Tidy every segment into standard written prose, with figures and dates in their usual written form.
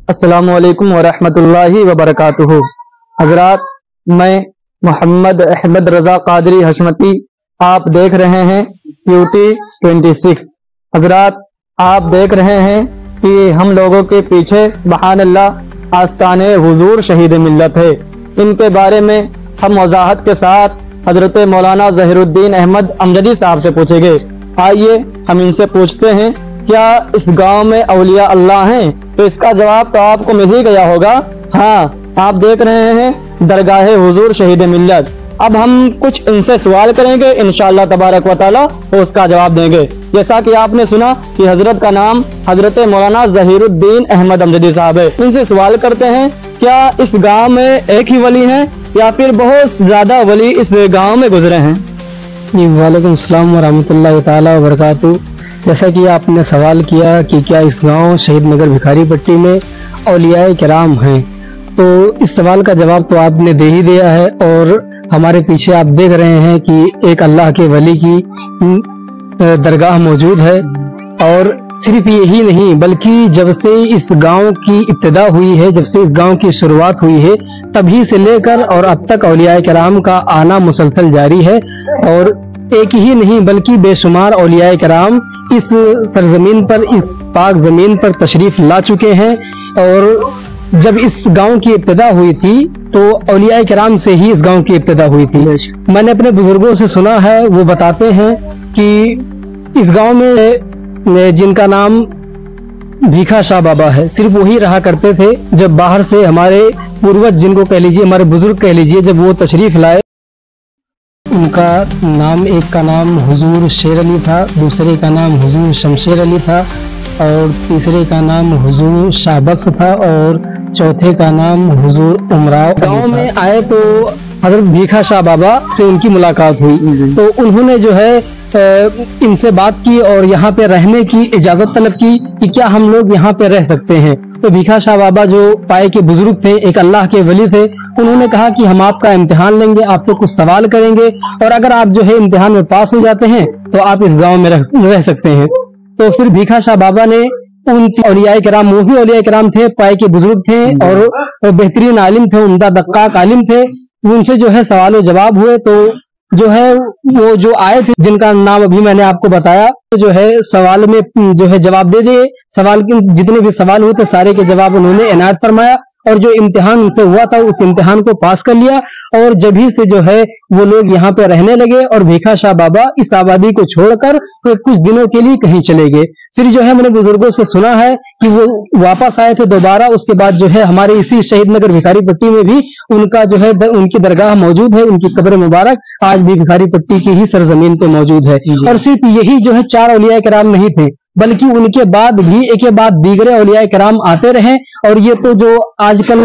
अस्सलामु अलैकुम वरहमतुल्लाहि वबरकातुहू। हजरात, मैं मोहम्मद अहमद रजा कादरी हशमती, आप देख रहे हैं ब्यूटी 26। हजरात, आप देख रहे हैं कि हम लोगों के पीछे सुबहान अल्लाह आस्ताने हुजूर शहीद मिल्लत है। इनके बारे में हम वजाहत के साथ हजरत मौलाना ज़हीरुद्दीन अहमद अमजदी साहब से पूछेंगे। आइए हम इनसे पूछते हैं, क्या इस गांव में औलिया अल्लाह हैं? तो इसका जवाब तो आपको मिल ही गया होगा। हाँ, आप देख रहे हैं दरगाह हुजूर शहीद मिल्लत। अब हम कुछ इनसे सवाल करेंगे, इंशाअल्लाह तबारक व तआला वो उसका जवाब देंगे। जैसा कि आपने सुना कि हजरत का नाम हजरत मौलाना ज़हीरुद्दीन अहमद अमजदी साहब है। इनसे सवाल करते हैं, क्या इस गांव में एक ही वली हैं या फिर बहुत ज्यादा वली इस गांव में गुजरे हैं? जी, वालेकुम अस्सलाम व रहमतुल्लाहि तआला व बरकातुहू। जैसा कि आपने सवाल किया कि क्या इस गांव शहीद नगर भिखारी पट्टी में औलियाए किराम हैं, तो इस सवाल का जवाब तो आपने दे ही दिया है। और हमारे पीछे आप देख रहे हैं कि एक अल्लाह के वली की दरगाह मौजूद है। और सिर्फ यही नहीं, बल्कि जब से इस गांव की इब्तिदा हुई है, जब से इस गांव की शुरुआत हुई है, तभी से लेकर और अब तक औलियाए किराम का आना मुसलसल जारी है। और एक ही नहीं बल्कि बेशुमार औलियाए किराम इस सरजमीन पर, इस पाक जमीन पर तशरीफ ला चुके हैं। और जब इस गांव की इब्तिदा हुई थी तो औलियाए किराम से ही इस गांव की इब्तिदा हुई थी। मैंने अपने बुजुर्गों से सुना है, वो बताते हैं कि इस गांव में जिनका नाम भीखा शाह बाबा है, सिर्फ वही रहा करते थे। जब बाहर से हमारे पूर्वज, जिनको कह लीजिए हमारे बुजुर्ग कह लीजिए, जब वो तशरीफ लाए, उनका नाम, एक का नाम हुजूर शेर अली था, दूसरे का नाम हुजूर शमशेर अली था, और तीसरे का नाम हुजूर शाहबख्श था, और चौथे का नाम हुजूर उमराव। गांव में आए तो हजरत भीखा शाह बाबा से उनकी मुलाकात हुई, तो उन्होंने जो है इनसे बात की और यहाँ पे रहने की इजाजत तलब की कि क्या हम लोग यहाँ पे रह सकते हैं। तो भीखा शाह बाबा जो पाए के बुजुर्ग थे, एक अल्लाह के वली थे, उन्होंने कहा कि हम आपका इम्तिहान लेंगे, आपसे कुछ सवाल करेंगे, और अगर आप जो है इम्तिहान में पास हो जाते हैं तो आप इस गांव में रह सकते हैं। तो फिर भीखा शाह बाबा ने उन औलियाए किराम, वो भी औलियाए किराम थे, पाए के बुजुर्ग थे और बेहतरीन आलिम थे, उम्दा दक्काक आलिम थे, उनसे जो है सवाल जवाब हुए। तो जो है वो जो आए थे, जिनका नाम अभी मैंने आपको बताया, तो जो है सवाल में जो है जवाब दे दिए। सवाल के जितने भी सवाल हुए थे सारे के जवाब उन्होंने इनायत फरमाया, और जो इम्तिहान उनसे हुआ था उस इम्तिहान को पास कर लिया। और जब ही से जो है वो लोग यहाँ पे रहने लगे, और भीखा शाह बाबा इस आबादी को छोड़कर कुछ दिनों के लिए कहीं चले गए। फिर जो है मैंने बुजुर्गों से सुना है कि वो वापस आए थे दोबारा। उसके बाद जो है हमारे इसी शहीद नगर भिखारी पट्टी में भी उनका जो है उनकी दरगाह मौजूद है, उनकी कब्र मुबारक आज भी भिखारी पट्टी की ही सरजमीन पे मौजूद है। और सिर्फ यही जो है 4 औलिया किराम नहीं थे, बल्कि उनके बाद भी एक के बाद दीगरे औलिया किराम आते रहे। और ये तो जो आजकल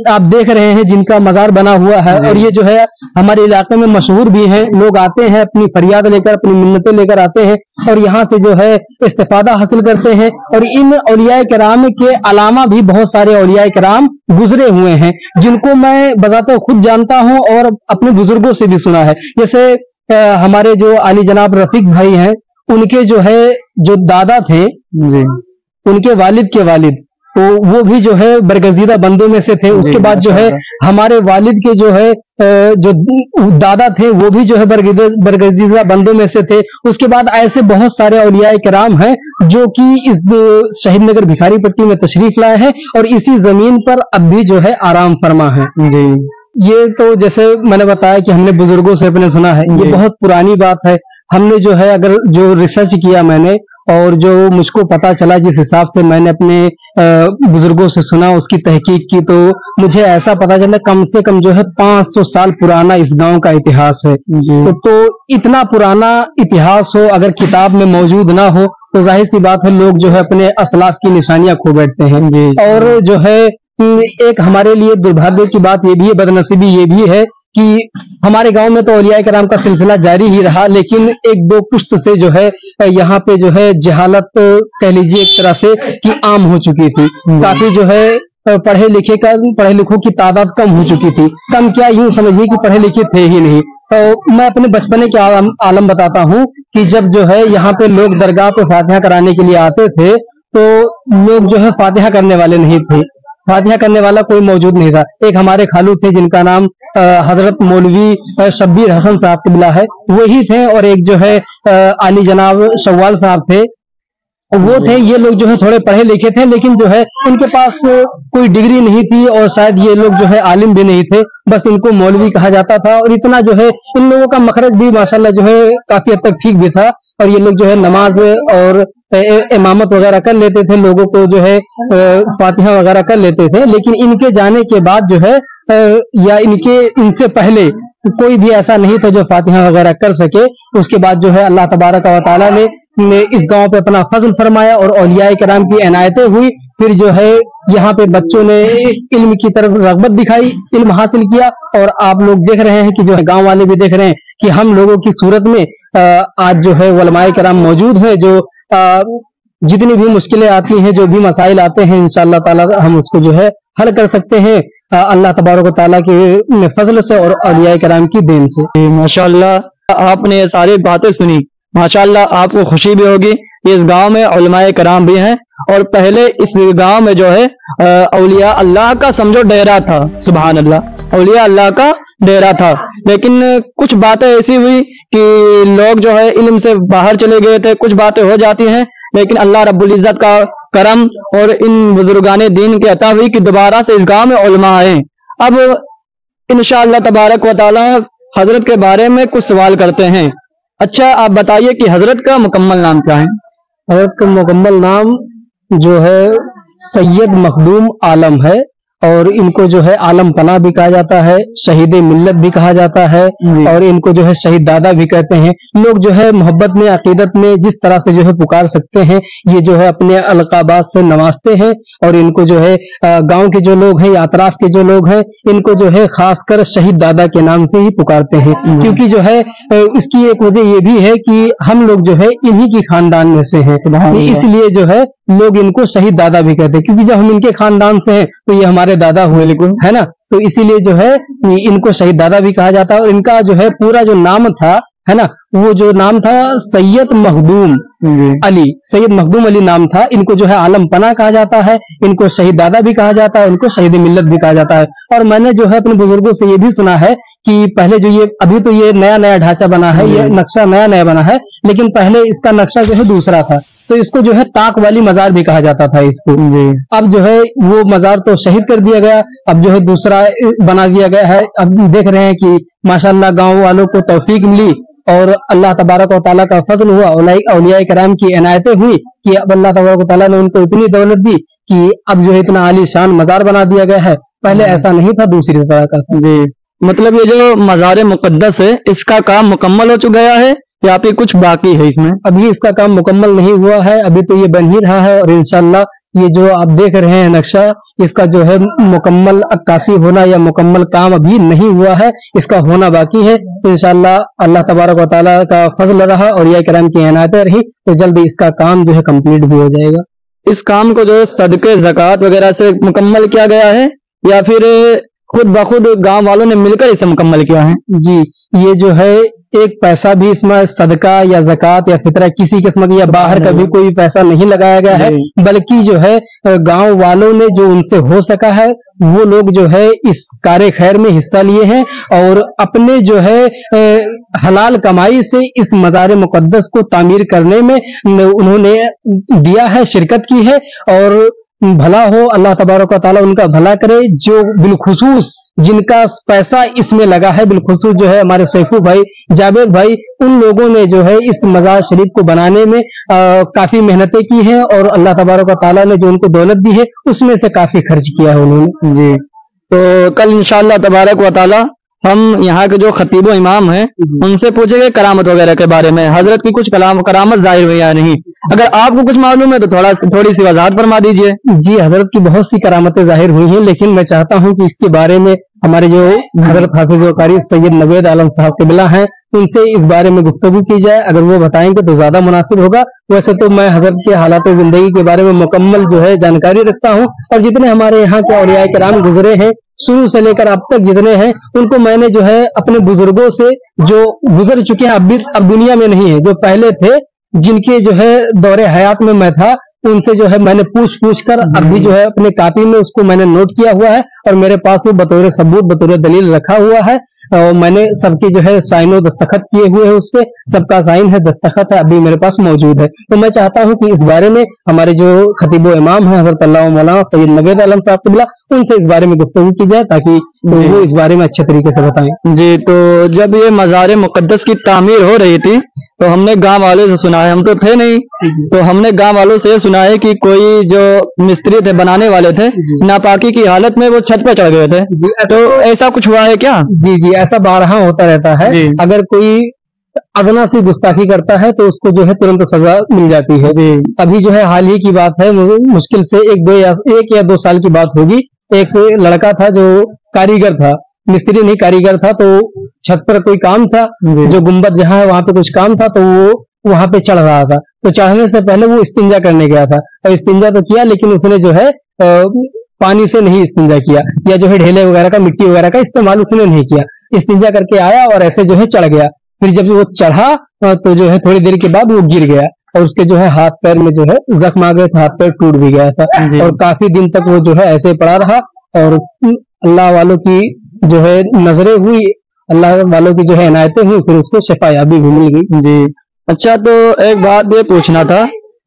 आप देख रहे हैं जिनका मजार बना हुआ है, और ये जो है हमारे इलाके में मशहूर भी हैं, लोग आते हैं अपनी फरियाद लेकर, अपनी मिन्नतें लेकर आते हैं और यहाँ से जो है इस्तिफादा हासिल करते हैं। और इन औलिया किराम के अलावा भी बहुत सारे औलिया किराम गुजरे हुए हैं, जिनको मैं बजाते खुद जानता हूँ और अपने बुजुर्गों से भी सुना है। जैसे हमारे जो आली जनाब रफीक भाई हैं, उनके जो है जो दादा थे, उनके वालिद के वालिद, तो वो भी जो है बरगजीदा बंदों में से थे। उसके बाद जो है हमारे वालिद के जो है जो दादा थे वो भी जो है बरगजीदा बंदों में से थे। उसके बाद ऐसे बहुत सारे औलियाए किराम हैं जो कि इस शहीद नगर भिखारी पट्टी में तशरीफ लाए हैं और इसी जमीन पर अब भी जो है आराम फरमा है। जी, ये तो जैसे मैंने बताया कि हमने बुजुर्गों से अपने सुना है, ये बहुत पुरानी बात है। हमने जो है अगर जो रिसर्च किया मैंने, और जो मुझको पता चला, जिस हिसाब से मैंने अपने बुजुर्गों से सुना, उसकी तहकीक की, तो मुझे ऐसा पता चला कम से कम जो है 500 साल पुराना इस गांव का इतिहास है। तो इतना पुराना इतिहास हो, अगर किताब में मौजूद ना हो तो जाहिर सी बात है लोग जो है अपने असलाफ की निशानियां खो बैठते हैं। और जो है एक हमारे लिए दुर्भाग्य की बात ये भी है, बदनसीबी ये भी है कि हमारे गांव में तो औलिया किराम का सिलसिला जारी ही रहा, लेकिन एक दो पुश्त से जो है यहाँ पे जो है जहालत कह लीजिए एक तरह से कि आम हो चुकी थी। काफी जो है पढ़े लिखों की तादाद कम हो चुकी थी। कम क्या, यूं समझिए कि पढ़े लिखे थे ही नहीं। तो मैं अपने बचपने के आलम बताता हूँ कि जब जो है यहाँ पे लोग दरगाह पे फातिहा कराने के लिए आते थे, तो लोग जो है फातिहा करने वाले नहीं थे, फातिहा करने वाला कोई मौजूद नहीं था। एक हमारे खालू थे जिनका नाम हजरत मौलवी शब्बीर हसन साहब किबला है, वही थे, और एक जो है आली जनाब शव्वाल साहब थे, वो थे। ये लोग जो है थोड़े पढ़े लिखे थे, लेकिन जो है इनके पास कोई डिग्री नहीं थी, और शायद ये लोग जो है आलिम भी नहीं थे, बस इनको मौलवी कहा जाता था। और इतना जो है इन लोगों का मखरज भी माशाल्लाह जो है काफी हद तक ठीक भी था, और ये लोग जो है नमाज और इमामत वगैरह कर लेते थे, लोगों को जो है फातिहा वगैरह कर लेते थे। लेकिन इनके जाने के बाद जो है या इनसे पहले कोई भी ऐसा नहीं था जो फातिहा वगैरह कर सके। उसके बाद जो है अल्लाह तबारक व तआला ने इस गांव पे अपना फजल फरमाया और औलिया कराम की इनायतें हुई। फिर जो है यहाँ पे बच्चों ने इल्म की तरफ रगबत दिखाई, इल्म हासिल किया, और आप लोग देख रहे हैं कि जो है गांव वाले भी देख रहे हैं कि हम लोगों की सूरत में आज जो है उलमाए कराम मौजूद हैं, जो जितनी भी मुश्किलें आती हैं, जो भी मसाइल आते हैं, इंशाअल्लाह ताला हम उसको जो है हल कर सकते हैं अल्लाह तबारक व तआला के फजल से और औलिया कराम की देन से। माशाअल्लाह आपने ये सारी बातें सुनी, माशाअल्लाह आपको खुशी भी होगी। इस गांव में उलमाए कराम भी हैं, और पहले इस गांव में जो है औलिया अल्लाह का समझो डेरा था। सुभान अल्लाह, औलिया अल्लाह का डेरा था। लेकिन कुछ बातें ऐसी हुई कि लोग जो है इल्म से बाहर चले गए थे, कुछ बातें हो जाती हैं, लेकिन अल्लाह रब्बुल इज्जत का करम और इन बुजुर्गाने दीन की अता हुई कि दोबारा से इस गांव में उलमा आए। अब इंशाअल्लाह तबारक व तआला हजरत के बारे में कुछ सवाल करते हैं। अच्छा, आप बताइए कि हजरत का मुकम्मल नाम क्या है? हजरत का मुकम्मल नाम जो है सैयद मखदूम आलम है, और इनको जो है आलम पना भी कहा जाता है, शहीद मिल्लत भी कहा जाता है, और इनको जो है शहीद दादा भी कहते हैं। लोग जो है मोहब्बत में, अकीदत में जिस तरह से जो है पुकार सकते हैं, ये जो है अपने अलकाबात से नवाजते हैं। और इनको जो है गांव के जो लोग हैं या अतराफ के जो लोग हैं, इनको जो है खासकर शहीद दादा के नाम से ही पुकारते हैं। क्योंकि जो है इसकी एक वजह ये भी है कि हम लोग जो है इन्हीं की खानदान में से हैं, इसलिए जो है लोग इनको शहीद दादा भी कहते हैं। क्योंकि जब हम इनके खानदान से हैं तो ये हमारे दादा हुए, है ना, तो इसीलिए जो है इनको शहीद दादा भी कहा जाता है। और इनका जो है पूरा जो नाम था, है ना, वो जो नाम था सैयद मखदूम अली, सैयद मखदूम अली नाम था। इनको जो है आलम पना कहा जाता है, इनको शहीद दादा भी कहा जाता है, इनको शहीद मिल्लत भी कहा जाता है। और मैंने जो है अपने बुजुर्गों से ये भी सुना है कि पहले जो ये अभी तो ये नया नया ढांचा बना है, ये नक्शा नया नया बना है, लेकिन पहले इसका नक्शा जो है दूसरा था। तो इसको जो है ताक वाली मजार भी कहा जाता था इसको। अब जो है वो मजार तो शहीद कर दिया गया, अब जो है दूसरा बना दिया गया है। अब देख रहे हैं कि माशाअल्लाह गांव वालों को तौफीक मिली और अल्लाह तबारक व तआला का फजल हुआ, औलिया कराम की इनायतें हुई कि अब अल्लाह तबारक व तआला ने उनको इतनी दौलत दी कि अब जो है इतना आलीशान मजार बना दिया गया है। पहले ऐसा नहीं था, दूसरी तरह का था। मतलब ये जो मजार मुकद्दस है, इसका काम मुकम्मल हो चुका है या फिर कुछ बाकी है इसमें? अभी इसका काम मुकम्मल नहीं हुआ है, अभी तो ये बन ही रहा है। और इंशाअल्लाह ये जो आप देख रहे हैं नक्शा, इसका जो है मुकम्मल अक्कासी होना या मुकम्मल काम अभी नहीं हुआ है, इसका होना बाकी है। इंशाअल्लाह अल्लाह तबारक व तआला का फजल रहा और या करम की इनायतें रही तो जल्द इसका काम जो है कंप्लीट भी हो जाएगा। इस काम को जो सदके ज़कात वगैरह से मुकम्मल किया गया है या फिर खुद बखुद गांव वालों ने मिलकर इसे मुकम्मल किया है? जी, ये जो है एक पैसा भी इसमें सदका या ज़कात या फितरा किसी किस्म की या बाहर का भी कोई पैसा नहीं लगाया गया है, बल्कि जो है गांव वालों ने जो उनसे हो सका है वो लोग जो है इस कार्य खैर में हिस्सा लिए हैं और अपने जो है हलाल कमाई से इस मज़ार मुकद्दस को तामीर करने में उन्होंने दिया है, शिरकत की है। और भला हो, अल्लाह तबारक व तआला उनका भला करे। जो बिलखुसूस जिनका पैसा इसमें लगा है, बिलखुसूस जो है हमारे सैफू भाई, जावेद भाई, उन लोगों ने जो है इस मज़ार शरीफ को बनाने में काफी मेहनतें की हैं और अल्लाह तबारक व तआला ने जो उनको दौलत दी है उसमें से काफी खर्च किया है उन्होंने। जी, तो कल इंशाअल्लाह तबारक व तआला हम यहाँ के जो खतीब इमाम हैं उनसे पूछेंगे करामत वगैरह के बारे में, हजरत की कुछ करामत जाहिर हुई या नहीं। अगर आपको कुछ मालूम है तो थोड़ी सी वजाहत फरमा दीजिए। जी, हजरत की बहुत सी करामतें जाहिर हुई हैं, लेकिन मैं चाहता हूँ कि इसके बारे में हमारे जो हजरत हाफिज व कारी सैयद नवेद आलम साहब किबला हैं उनसे इस बारे में गुफ्तगू की जाए। अगर वो बताएंगे तो ज्यादा मुनासिब होगा। वैसे तो मैं हजरत के हालात जिंदगी के बारे में मुकम्मल जो है जानकारी रखता हूँ और जितने हमारे यहाँ के औलिया किराम गुजरे हैं शुरू से लेकर अब तक जितने हैं उनको मैंने जो है अपने बुजुर्गों से जो गुजर चुके हैं, अब दुनिया में नहीं है, जो पहले थे जिनके जो है दौरे हयात में मैं था, उनसे जो है मैंने पूछ कर अभी जो है अपने कॉपी में उसको मैंने नोट किया हुआ है और मेरे पास वो बतौर सबूत बतौर दलील रखा हुआ है। और मैंने सबकी जो है साइनो दस्तखत किए हुए हैं, उस पे सबका साइन है, दस्तखत है, अभी मेरे पास मौजूद है। तो मैं चाहता हूं कि इस बारे में हमारे जो खतीब इमाम है हजरत अल्लामा मौलाना सैयद नवेद आलम साहब क़िबला, उनसे इस बारे में गुफ्तगू की जाए ताकि वो इस बारे में अच्छे तरीके से बताएं। जी, तो जब ये मज़ार मुक़द्दस की तामीर हो रही थी तो हमने गांव वालों से सुना है, हम तो थे नहीं, तो हमने गांव वालों से सुना है कि कोई जो मिस्त्री थे, बनाने वाले थे, नापाकी की हालत में वो छत पे चढ़ गए थे। तो ऐसा कुछ हुआ है क्या? जी जी, ऐसा बारहा होता रहता है। अगर कोई अदना सी गुस्ताखी करता है तो उसको जो है तुरंत सजा मिल जाती है। अभी जो है हाल ही की बात है, मुश्किल से एक या दो साल की बात होगी। एक से लड़का था जो कारीगर था, मिस्त्री नहीं कारीगर था, तो छत पर कोई काम था, जो गुंबद जहाँ है वहां पे कुछ काम था, तो वो वहां पे चढ़ रहा था। तो चढ़ने से पहले वो इस्तिंजा करने गया था, और इस्तिंजा तो किया लेकिन उसने जो है पानी से नहीं इस्तिंजा किया, या जो है ढेले वगैरह का, मिट्टी वगैरह का इस्तेमाल उसने नहीं किया। इस्तिंजा करके आया और ऐसे जो है चढ़ गया। फिर जब वो चढ़ा तो जो है थोड़ी देर के बाद वो गिर गया और उसके जो है हाथ पैर में जो है जख्म आ गए थे, हाथ पैर टूट भी गया था और काफी दिन तक वो जो है ऐसे पड़ा रहा। और अल्लाह वालों की जो है नजरें हुई, अल्लाह वालों की जो है इनायतें हुई, फिर उसको शफायाबी भी मिल गई। जी अच्छा, तो एक बात ये पूछना था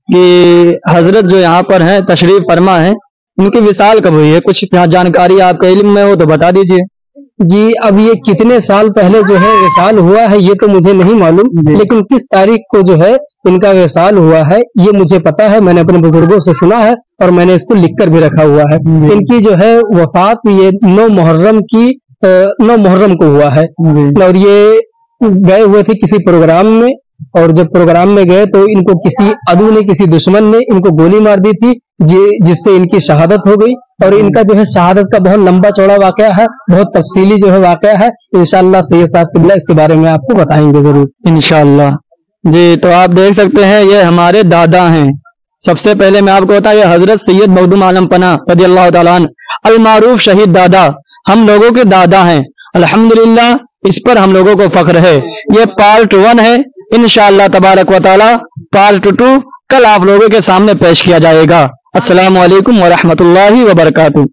कि हजरत जो यहाँ पर हैं तशरीफ फरमा है, उनकी विसाल कब हुई है? कुछ जानकारी आपके इल्म में हो तो बता दीजिए। जी, अब ये कितने साल पहले जो है विसाल हुआ है ये तो मुझे नहीं मालूम, लेकिन किस तारीख को जो है इनका विसाल हुआ है ये मुझे पता है, मैंने अपने बुजुर्गों से सुना है और मैंने इसको लिख कर भी रखा हुआ है। इनकी जो है वफात ये 9 मुहर्रम को हुआ है और ये गए हुए थे किसी प्रोग्राम में, और जब प्रोग्राम में गए तो इनको किसी अदू ने, किसी दुश्मन ने इनको गोली मार दी थी, जिससे इनकी शहादत हो गई। और इनका जो है शहादत का बहुत लंबा चौड़ा वाकया है, बहुत तफसीली जो है वाकया है। इंशाअल्लाह सैयद साहब क़िबला इसके बारे में आपको बताएंगे जरूर इंशाअल्लाह। जी, तो आप देख सकते हैं ये हमारे दादा हैं। सबसे पहले मैं आपको बताऊं, ये हजरत सैयद मखदूम आलम पना रज़ियल्लाहु ताला अन्हु अल मारूफ शहीद दादा हम लोगों के दादा हैं। अल्हम्दुलिल्लाह, इस पर हम लोगों को फख्र है। ये पार्ट 1 है, इंशाअल्लाह तबारक व तआला पार्ट 2 कल आप लोगों के सामने पेश किया जाएगा। अस्सलामु अलैकुम व रहमतुल्लाहि व बरकातुहू।